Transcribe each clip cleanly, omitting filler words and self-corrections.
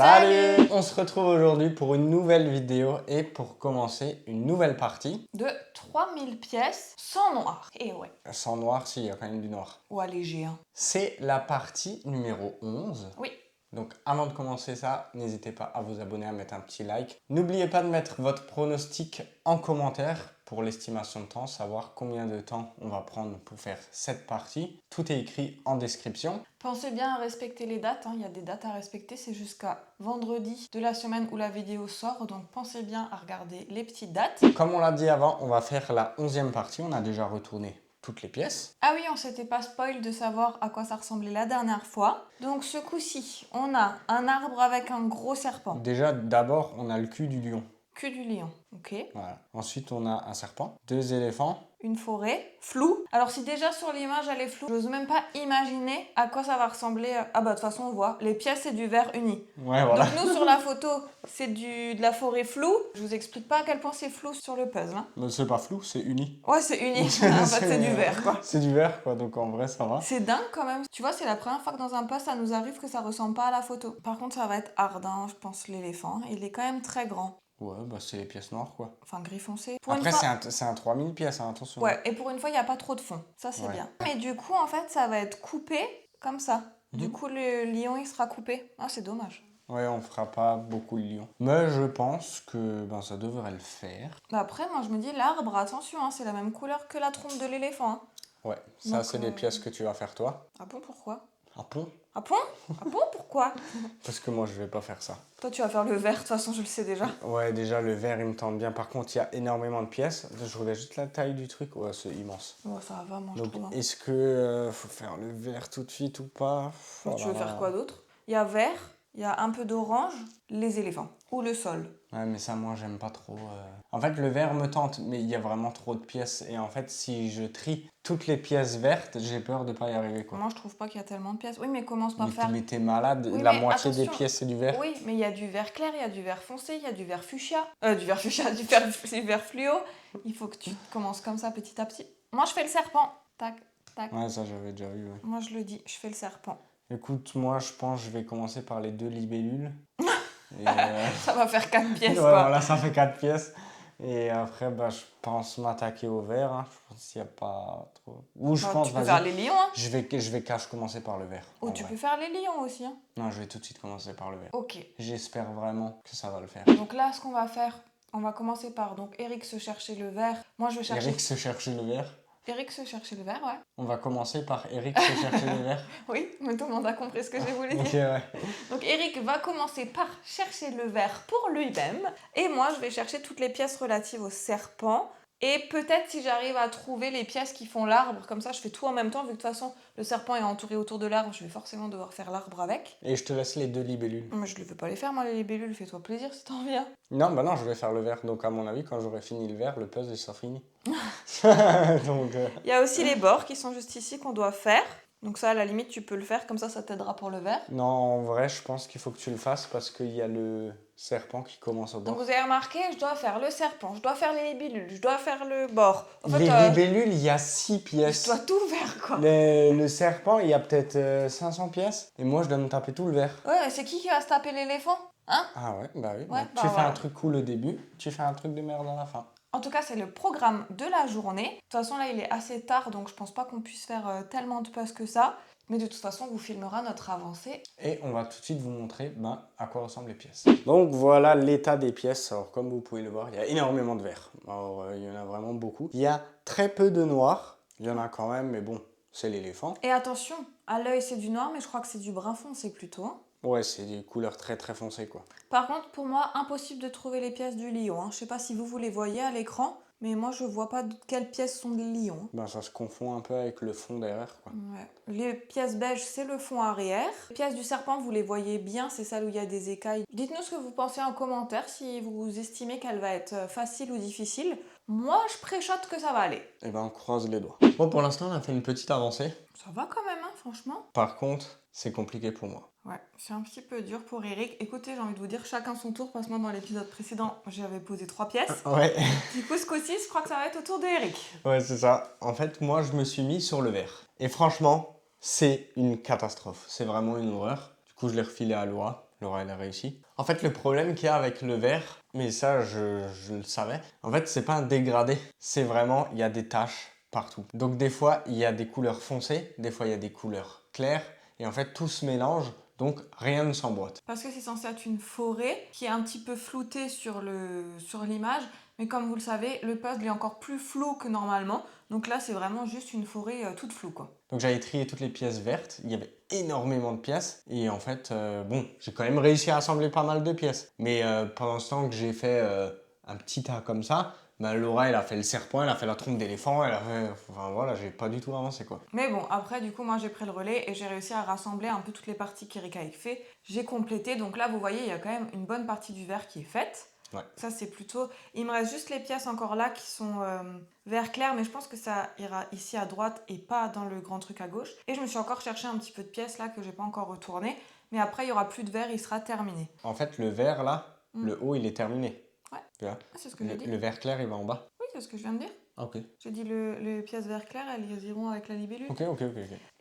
Salut! On se retrouve aujourd'hui pour une nouvelle vidéo et pour commencer une nouvelle partie. De 3000 pièces sans noir. Et ouais. Sans noir, si, il y a quand même du noir. Ou allégé, hein. C'est la partie numéro 11. Oui. Donc avant de commencer ça, n'hésitez pas à vous abonner, à mettre un petit like. N'oubliez pas de mettre votre pronostic en commentaire pour l'estimation de temps, savoir combien de temps on va prendre pour faire cette partie. Tout est écrit en description. Pensez bien à respecter les dates, hein. Il y a des dates à respecter, c'est jusqu'à vendredi de la semaine où la vidéo sort, donc pensez bien à regarder les petites dates. Comme on l'a dit avant, on va faire la 11e partie, on a déjà retourné toutes les pièces. Ah oui, on s'était pas spoil de savoir à quoi ça ressemblait la dernière fois. Donc ce coup-ci, on a un arbre avec un gros serpent. Déjà, d'abord, on a le cul du lion. Cul du lion, ok. Voilà. Ensuite, on a un serpent, 2 éléphants. Une forêt, floue. Alors si déjà sur l'image elle est floue, j'ose même pas imaginer à quoi ça va ressembler. Ah bah de toute façon on voit, les pièces c'est du vert uni. Ouais, voilà. Donc nous sur la photo c'est de la forêt floue. Je vous explique pas à quel point c'est flou sur le puzzle. Hein. Mais c'est pas flou, c'est uni. Ouais c'est uni, en fait c'est du vert quoi. C'est du vert quoi, donc en vrai ça va. C'est dingue quand même. Tu vois c'est la première fois que dans un puzzle ça nous arrive que ça ressemble pas à la photo. Par contre ça va être hard, hein, je pense l'éléphant. Il est quand même très grand. Ouais, bah c'est les pièces noires quoi. Enfin gris foncé. Pour Après fois... c'est un 3000 pièces, hein, attention. Ouais, et pour une fois il n'y a pas trop de fond. Ça c'est bien. Mais du coup en fait ça va être coupé comme ça. Du coup le lion il sera coupé. Ah c'est dommage. Ouais, on fera pas beaucoup le lion. Mais je pense que ben, ça devrait le faire. Bah après, moi je me dis, l'arbre, attention, hein, c'est la même couleur que la trompe de l'éléphant. Hein. Ouais, ça Donc, c'est des pièces que tu vas faire toi. Ah bon, pourquoi? Ah bon? Ah bon? Ah bon, pourquoi? Parce que moi je vais pas faire ça. Toi tu vas faire le vert, de toute façon je le sais déjà. Ouais, déjà le vert il me tente bien. Par contre, il y a énormément de pièces. Je regarde juste la taille du truc. Ouais, c'est immense. Ouais, ça va, moi je Donc, trouve. Hein. est-ce que faut faire le vert tout de suite ou pas? Donc, tu veux faire quoi d'autre? Il y a vert, il y a un peu d'orange, les éléphants. Ou le sol. Ouais, mais ça, moi, j'aime pas trop. En fait, le vert me tente, mais il y a vraiment trop de pièces. Et en fait, si je trie toutes les pièces vertes, j'ai peur de pas y arriver, quoi. Moi, je trouve pas qu'il y a tellement de pièces. Oui, mais commence par Mais faire... mais t'es malade, Oui, la mais moitié des attention. pièces, c'est du vert. Oui, mais il y a du vert clair, il y a du vert foncé, il y a du vert fuchsia. Du vert fuchsia, du vert fluo. Il faut que tu commences comme ça, petit à petit. Moi, je fais le serpent. Tac, tac. Ouais, ça, j'avais déjà vu, ouais. Moi, je le dis, je fais le serpent. Écoute, moi, je pense que je vais commencer par les 2 libellules. Et, Ça va faire 4 pièces, ouais, quoi. voilà, ça fait 4 pièces. Et après, bah, je pense m'attaquer au vert. Hein. Je pense qu'il n'y a pas trop... Ou je Bah, pense, tu peux faire les lions, hein. je vais cache commencer par le vert. Ou tu peux faire les lions aussi, hein. Non, je vais tout de suite commencer par le vert. Ok. J'espère vraiment que ça va le faire. Donc là, ce qu'on va faire, on va commencer par... Donc, Eric se chercher le vert. Moi, je vais chercher... Eric se chercher le vert. Eric se chercher le vert, ouais. On va commencer par Eric se chercher le vert. Oui, mais tout le monde a compris ce que j'ai voulu dire. Ok, ouais. Donc Eric va commencer par chercher le verre pour lui-même et moi je vais chercher toutes les pièces relatives au serpent et peut-être si j'arrive à trouver les pièces qui font l'arbre, comme ça je fais tout en même temps vu que de toute façon le serpent est entouré autour de l'arbre, je vais forcément devoir faire l'arbre avec. Et je te laisse les 2 libellules. Mais je ne veux pas les faire moi les libellules, fais-toi plaisir si t'en viens. Non, bah non, je vais faire le vert. Donc à mon avis, quand j'aurai fini le vert, le puzzle sera fini. Donc, Il y a aussi les bords qui sont juste ici qu'on doit faire. Donc ça à la limite tu peux le faire, comme ça t'aidera pour le vert. Non, en vrai, je pense qu'il faut que tu le fasses parce qu'il y a le serpent qui commence au bord. Donc vous avez remarqué, je dois faire le serpent, je dois faire les libellules, je dois faire le bord. En fait, Les libellules, il y a 6 pièces. je dois tout faire quoi. Le serpent, il y a peut-être 500 pièces. Et moi, je dois me taper tout le vert. Ouais, mais c'est qui va se taper l'éléphant? Hein? Ah ouais, bah oui. Ouais, Donc, bah tu fais voilà. un truc cool au début, tu fais un truc de merde à la fin. En tout cas, c'est le programme de la journée. De toute façon, là, il est assez tard, donc je pense pas qu'on puisse faire tellement de puzzles que ça. Mais de toute façon, on vous filmera notre avancée. Et on va tout de suite vous montrer à quoi ressemblent les pièces. Donc voilà l'état des pièces. Alors comme vous pouvez le voir, il y a énormément de vert. Alors il y en a vraiment beaucoup. Il y a très peu de noir. Il y en a quand même, mais bon, c'est l'éléphant. Et attention, à l'œil, c'est du noir, mais je crois que c'est du brun foncé plutôt. Hein. Ouais, c'est des couleurs très très foncées quoi. Par contre, pour moi, impossible de trouver les pièces du lion. Hein. Je sais pas si vous les voyez à l'écran, mais moi, je vois pas quelles pièces sont des lions. Hein. Ben, ça se confond un peu avec le fond derrière quoi. Ouais. Les pièces beiges, c'est le fond arrière. Les pièces du serpent, vous les voyez bien, c'est celle où il y a des écailles. Dites-nous ce que vous pensez en commentaire, si vous estimez qu'elle va être facile ou difficile. Moi, je préchote que ça va aller. Et ben on croise les doigts. Bon, pour l'instant, on a fait une petite avancée. Ça va quand même, hein, franchement. Par contre, c'est compliqué pour moi. Ouais, c'est un petit peu dur pour Eric. Écoutez, j'ai envie de vous dire, chacun son tour, parce que moi, dans l'épisode précédent, j'avais posé 3 pièces. Ouais. Du coup, ce coup-ci, je crois que ça va être au tour d'Eric. Ouais, c'est ça. En fait, moi, je me suis mis sur le vert. Et franchement, c'est une catastrophe. C'est vraiment une horreur. Du coup, je l'ai refilé à Loa. Laura, elle a réussi. En fait, le problème qu'il y a avec le vert, mais ça, je le savais, en fait, c'est pas un dégradé. C'est vraiment, il y a des taches partout. Donc, des fois, il y a des couleurs foncées, des fois, il y a des couleurs claires. Et en fait, tout se mélange, donc rien ne s'emboîte. Parce que c'est censé être une forêt qui est un petit peu floutée sur l'image. Mais comme vous le savez, le puzzle est encore plus flou que normalement. Donc là, c'est vraiment juste une forêt toute floue, quoi. Donc j'avais trié toutes les pièces vertes, il y avait énormément de pièces et en fait, bon, j'ai quand même réussi à assembler pas mal de pièces. Mais pendant ce temps que j'ai fait un petit tas comme ça, bah, Laura elle a fait le serpent, elle a fait la trompe d'éléphant, elle a fait... Enfin voilà, j'ai pas du tout avancé quoi. Mais bon, après, du coup, moi, j'ai pris le relais et j'ai réussi à rassembler un peu toutes les parties qu'Erika a fait. J'ai complété, donc là, vous voyez, il y a quand même une bonne partie du verre qui est faite. Ouais. Ça, c'est plutôt... Il me reste juste les pièces encore là qui sont vert clair, mais je pense que ça ira ici à droite et pas dans le grand truc à gauche. Et je me suis encore cherché un petit peu de pièces là que j'ai pas encore retourné. Mais après, il y aura plus de verre, il sera terminé. En fait, le vert là, le haut il est terminé. Ouais. Tu vois, Ah, c'est ce que j'ai dit. le vert clair il va en bas. Oui, c'est ce que je viens de dire. Ah, ok. J'ai dit les pièces vert clair, elles iront avec la libellule. Ok.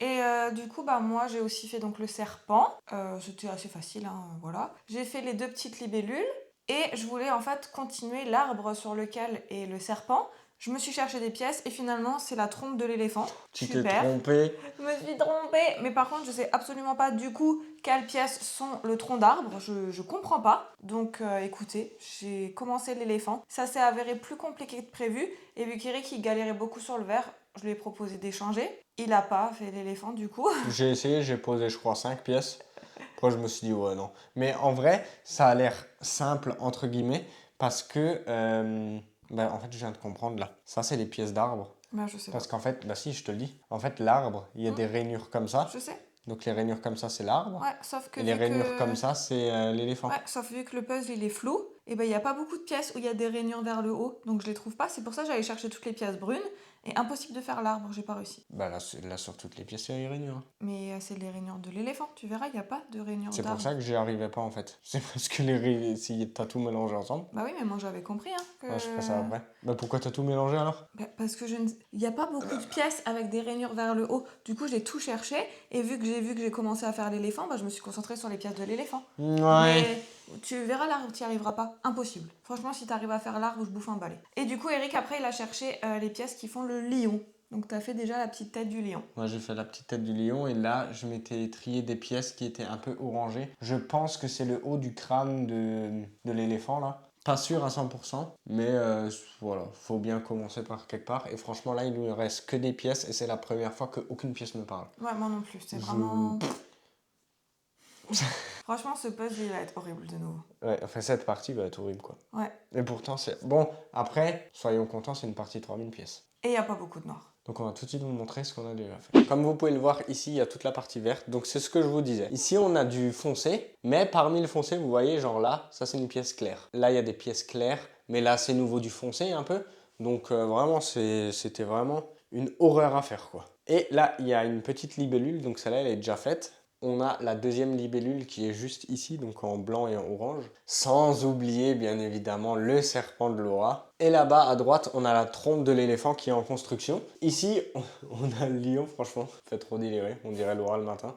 Et du coup, bah, moi, j'ai aussi fait donc le serpent. C'était assez facile, hein, voilà. J'ai fait les deux petites libellules. Et je voulais en fait continuer l'arbre sur lequel est le serpent. Je me suis cherché des pièces et finalement, c'est la trompe de l'éléphant. Tu t'es Super. trompé. Je me suis trompée. Mais par contre, je sais absolument pas du coup quelles pièces sont le tronc d'arbre. Je comprends pas. Donc écoutez, j'ai commencé l'éléphant. Ça s'est avéré plus compliqué que prévu. Et vu qu'Eric il galérait beaucoup sur le verre, je lui ai proposé d'échanger. Il a pas fait l'éléphant du coup. J'ai essayé, j'ai posé je crois 5 pièces. Après je me suis dit ouais non. Mais en vrai, ça a l'air simple entre guillemets parce que en fait je viens de comprendre là. Ça c'est les pièces d'arbre. Bah je sais Parce pas. qu'en fait, bah si je te le dis, en fait l'arbre, il y a des rainures comme ça. Je sais. Donc les rainures comme ça c'est l'arbre. Ouais, sauf que Et les vu rainures que... comme ça c'est l'éléphant. Ouais, sauf vu que le puzzle il est flou, et ben il n'y a pas beaucoup de pièces où il y a des rainures vers le haut, donc je les trouve pas. C'est pour ça que j'allais chercher toutes les pièces brunes, et impossible de faire l'arbre, j'ai pas réussi. Bah là sur toutes les pièces il y a les rainures. Mais c'est les rainures de l'éléphant, tu verras, il n'y a pas de rainures C'est pour d'arbre. ça que j'y arrivais pas en fait. C'est parce que si t'as tout mélangé ensemble. Bah oui, mais moi j'avais compris, hein, que... Ouais, je ferai ça après. Bah pourquoi t'as tout mélangé alors? Bah, parce que il n'y a pas beaucoup de pièces avec des rainures vers le haut. Du coup, j'ai tout cherché, et vu que j'ai commencé à faire l'éléphant, bah, je me suis concentrée sur les pièces de l'éléphant. Ouais. Mais tu verras l'arbre, tu n'y arriveras pas. Impossible. Franchement, si tu arrives à faire l'arbre, je bouffe un balai. Et du coup, Eric, après, il a cherché les pièces qui font le lion. Donc, tu as fait déjà la petite tête du lion. Moi j'ai fait la petite tête du lion et là je m'étais trié des pièces qui étaient un peu orangées. Je pense que c'est le haut du crâne de l'éléphant là. Pas sûr à 100%, mais voilà, faut bien commencer par quelque part. Et franchement là il ne reste que des pièces et c'est la première fois qu'aucune pièce me parle. Ouais, moi non plus. C'est vraiment... Franchement, ce puzzle, il va être horrible de nouveau. Ouais, enfin cette partie va être horrible quoi. Ouais. Et pourtant c'est... Bon, après, soyons contents, c'est une partie de 3000 pièces. Et il n'y a pas beaucoup de noir. Donc on va tout de suite vous montrer ce qu'on a déjà fait. Comme vous pouvez le voir ici, il y a toute la partie verte. Donc c'est ce que je vous disais. Ici on a du foncé, mais parmi le foncé, vous voyez, genre là, ça c'est une pièce claire. Là il y a des pièces claires, mais là c'est nouveau du foncé un peu. Donc vraiment c'était vraiment une horreur à faire quoi. Et là il y a une petite libellule, donc celle-là elle est déjà faite. On a la deuxième libellule qui est juste ici, donc en blanc et en orange. Sans oublier, bien évidemment, le serpent de Laura. Et là-bas, à droite, on a la trompe de l'éléphant qui est en construction. Ici, on a le lion, franchement. Ça fait trop délirer, on dirait Laura le matin.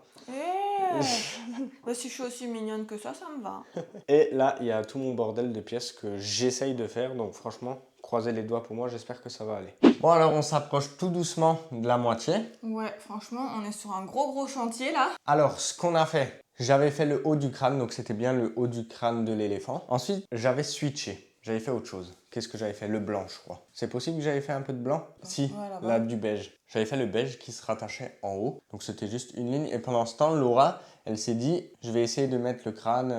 Bah, si je suis aussi mignonne que ça me va. Et là, il y a tout mon bordel de pièces que j'essaye de faire. Donc franchement, croisez les doigts pour moi, j'espère que ça va aller. Bon, alors on s'approche tout doucement de la moitié. Ouais, franchement, on est sur un gros chantier là. Alors, ce qu'on a fait, j'avais fait le haut du crâne, donc c'était bien le haut du crâne de l'éléphant. Ensuite, j'avais switché. J'avais fait autre chose. Qu'est-ce que j'avais fait? Le blanc, je crois. C'est possible que j'avais fait un peu de blanc? Si, Ouais, là, du beige. J'avais fait le beige qui se rattachait en haut. Donc c'était juste une ligne. Et pendant ce temps, Laura, elle s'est dit, je vais essayer de mettre le crâne...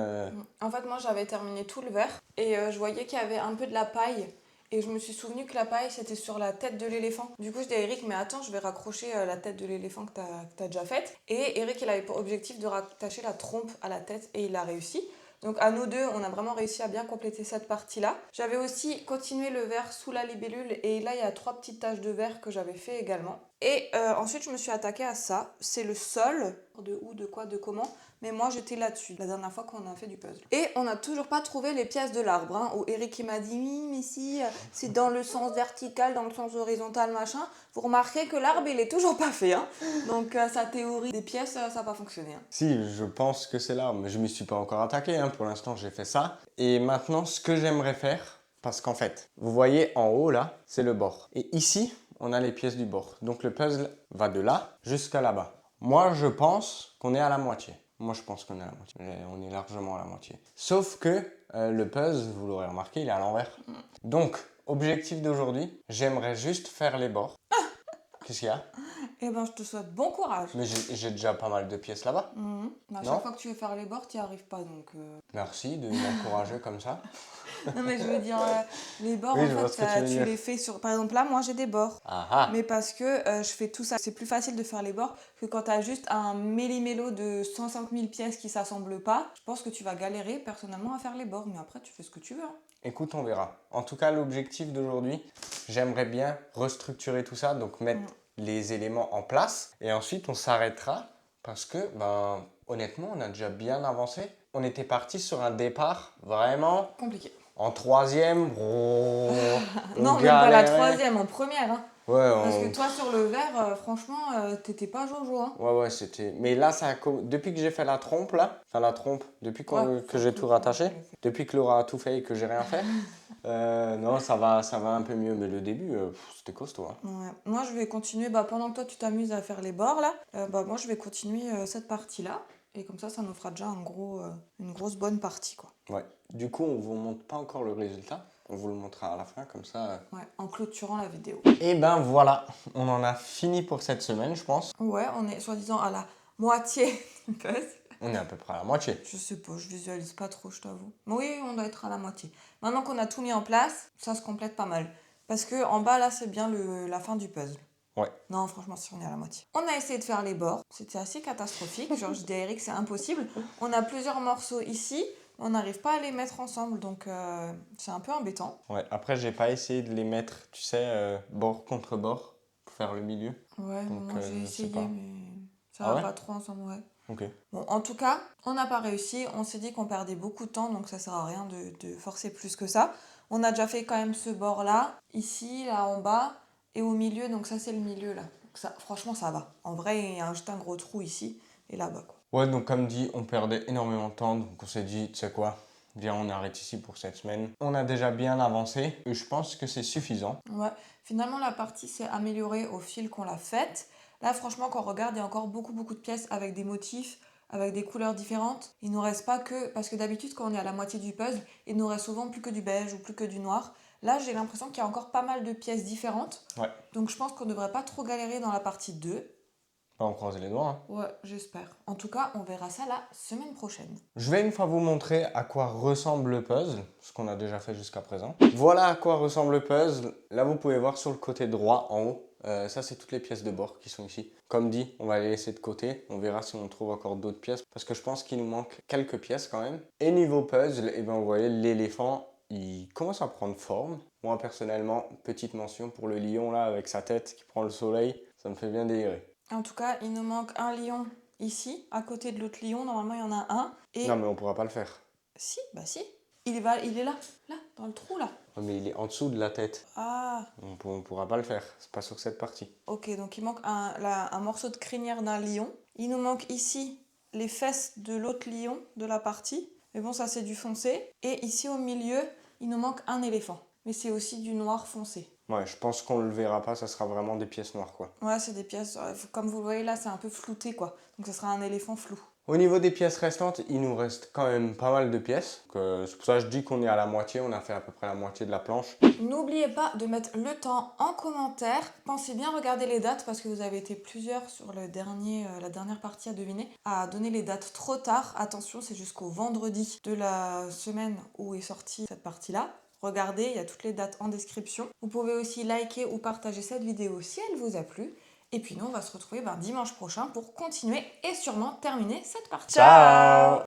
En fait, moi, j'avais terminé tout le verre et je voyais qu'il y avait un peu de la paille. Et je me suis souvenu que la paille, c'était sur la tête de l'éléphant. Du coup, je dis à Eric, mais attends, je vais raccrocher la tête de l'éléphant que t'as déjà faite. Et Eric, il avait pour objectif de rattacher la trompe à la tête et il a réussi. Donc à nous deux, on a vraiment réussi à bien compléter cette partie-là. J'avais aussi continué le verre sous la libellule et là, il y a 3 petites taches de verre que j'avais fait également. Et ensuite, je me suis attaquée à ça. C'est le sol, de où, de quoi, de comment. mais moi j'étais là-dessus la dernière fois qu'on a fait du puzzle. Et on n'a toujours pas trouvé les pièces de l'arbre, hein, où Eric il m'a dit oui mais si c'est dans le sens vertical, dans le sens horizontal machin. Vous remarquez que l'arbre il est toujours pas fait, hein. Donc sa théorie des pièces ça n'a pas fonctionné. Hein. Si, je pense que c'est l'arbre, mais je ne m'y suis pas encore attaqué, hein. Pour l'instant j'ai fait ça. Et maintenant ce que j'aimerais faire, parce qu'en fait, vous voyez en haut là, c'est le bord. Et ici, on a les pièces du bord. Donc le puzzle va de là jusqu'à là-bas. Moi, je pense qu'on est à la moitié. Moi, je pense qu'on est à la moitié. On est largement à la moitié. Sauf que le puzzle, vous l'aurez remarqué, il est à l'envers. Donc, objectif d'aujourd'hui, j'aimerais juste faire les bords. Qu'est-ce qu'il y a? Eh ben, je te souhaite bon courage. Mais j'ai déjà pas mal de pièces là-bas. À Non. chaque fois que tu veux faire les bords, tu n'y arrives pas. Donc, Merci de m'encourager comme ça. Non, mais je veux dire, les bords, Oui, en je vois ce que fait, tu veux tu dire. les fais sur... Par exemple, là, moi, j'ai des bords. Ah ah. Mais parce que je fais tout ça. C'est plus facile de faire les bords que quand tu as juste un méli-mélo de 105 000 pièces qui s'assemblent pas. Je pense que tu vas galérer, personnellement, à faire les bords. Mais après, tu fais ce que tu veux. Hein. Écoute, on verra. En tout cas, l'objectif d'aujourd'hui, j'aimerais bien restructurer tout ça, donc mettre les éléments en place. Et ensuite, on s'arrêtera parce que, honnêtement, on a déjà bien avancé. On était parti sur un départ vraiment Compliqué. en troisième. Non, même pas la troisième, en première. Hein. Ouais, Parce que toi, sur le verre, franchement, t'étais pas jojo. Hein. Ouais, c'était. Mais là, depuis que j'ai fait la trompe, là, enfin la trompe, depuis que j'ai tout rattaché, depuis que Laura a tout fait et que j'ai rien fait, non, ça va un peu mieux. Mais le début, c'était costaud. Hein. Ouais. Moi, je vais continuer, pendant que toi, tu t'amuses à faire les bords, là, moi, je vais continuer cette partie-là. Et comme ça nous fera déjà une grosse bonne partie, quoi. Ouais. Du coup, on vous montre pas encore le résultat. On vous le montrera à la fin, comme ça. Ouais, en clôturant la vidéo. Et ben voilà, on en a fini pour cette semaine, je pense. Ouais, on est soi-disant à la moitié du puzzle. On est à peu près à la moitié. Je sais pas, je visualise pas trop, je t'avoue. Mais oui, on doit être à la moitié. Maintenant qu'on a tout mis en place, ça se complète pas mal. Parce que en bas, là, c'est bien la fin du puzzle. Ouais. Non, franchement, si on est à la moitié. On a essayé de faire les bords. C'était assez catastrophique. Genre, je dis à Eric, c'est impossible. On a plusieurs morceaux ici. On n'arrive pas à les mettre ensemble. Donc, c'est un peu embêtant. Ouais, après, j'ai pas essayé de les mettre, tu sais, bord contre bord, pour faire le milieu. Ouais, donc, moi, j'ai essayé, mais ça Ah va ouais pas trop ensemble, ouais. Ok. Bon, en tout cas, on n'a pas réussi. On s'est dit qu'on perdait beaucoup de temps, donc ça sert à rien de forcer plus que ça. On a déjà fait quand même ce bord-là, ici, là en bas, et au milieu, donc ça c'est le milieu là. Donc ça, franchement, ça va. En vrai, il y a juste un gros trou ici et là-bas, quoi. Ouais, donc comme dit, on perdait énormément de temps, donc on s'est dit, tu sais quoi, viens, on arrête ici pour cette semaine. On a déjà bien avancé, et je pense que c'est suffisant. Ouais, finalement, la partie s'est améliorée au fil qu'on l'a faite. Là, franchement, quand on regarde, il y a encore beaucoup de pièces avec des motifs, avec des couleurs différentes. Il nous reste pas que... Parce que d'habitude, quand on est à la moitié du puzzle, il nous reste souvent plus que du beige ou plus que du noir. Là, j'ai l'impression qu'il y a encore pas mal de pièces différentes. Ouais. Donc, je pense qu'on ne devrait pas trop galérer dans la partie 2. On croise les doigts. Hein. Ouais, j'espère. En tout cas, on verra ça la semaine prochaine. Je vais une fois vous montrer à quoi ressemble le puzzle, ce qu'on a déjà fait jusqu'à présent. Voilà à quoi ressemble le puzzle. Là, vous pouvez voir sur le côté droit, en haut. Ça, c'est toutes les pièces de bord qui sont ici. Comme dit, on va les laisser de côté. On verra si on trouve encore d'autres pièces. Parce que je pense qu'il nous manque quelques pièces quand même. Et niveau puzzle, vous voyez, l'éléphant, il commence à prendre forme. Moi, personnellement, petite mention pour le lion là, avec sa tête qui prend le soleil. Ça me fait bien délirer. En tout cas, il nous manque un lion ici, à côté de l'autre lion. Normalement, il y en a un. Et... Non, mais on pourra pas le faire. Si, si. Il est là, dans le trou là. Mais il est en dessous de la tête. Ah. On pourra pas le faire, c'est pas sur cette partie. Ok, donc il manque un morceau de crinière d'un lion. Il nous manque ici les fesses de l'autre lion de la partie. Mais bon, ça c'est du foncé. Et ici au milieu, il nous manque un éléphant. Mais c'est aussi du noir foncé. Ouais, je pense qu'on le verra pas, ça sera vraiment des pièces noires quoi. Ouais, c'est des pièces, comme vous le voyez là, c'est un peu flouté quoi. Donc ça sera un éléphant flou. Au niveau des pièces restantes, il nous reste quand même pas mal de pièces. C'est pour ça que je dis qu'on est à la moitié, on a fait à peu près la moitié de la planche. N'oubliez pas de mettre le temps en commentaire. Pensez bien regarder les dates parce que vous avez été plusieurs sur la dernière partie à deviner, à donner les dates trop tard. Attention, c'est jusqu'au vendredi de la semaine où est sortie cette partie-là. Regardez, il y a toutes les dates en description. Vous pouvez aussi liker ou partager cette vidéo si elle vous a plu. Et puis nous, on va se retrouver dimanche prochain pour continuer et sûrement terminer cette partie. Ciao!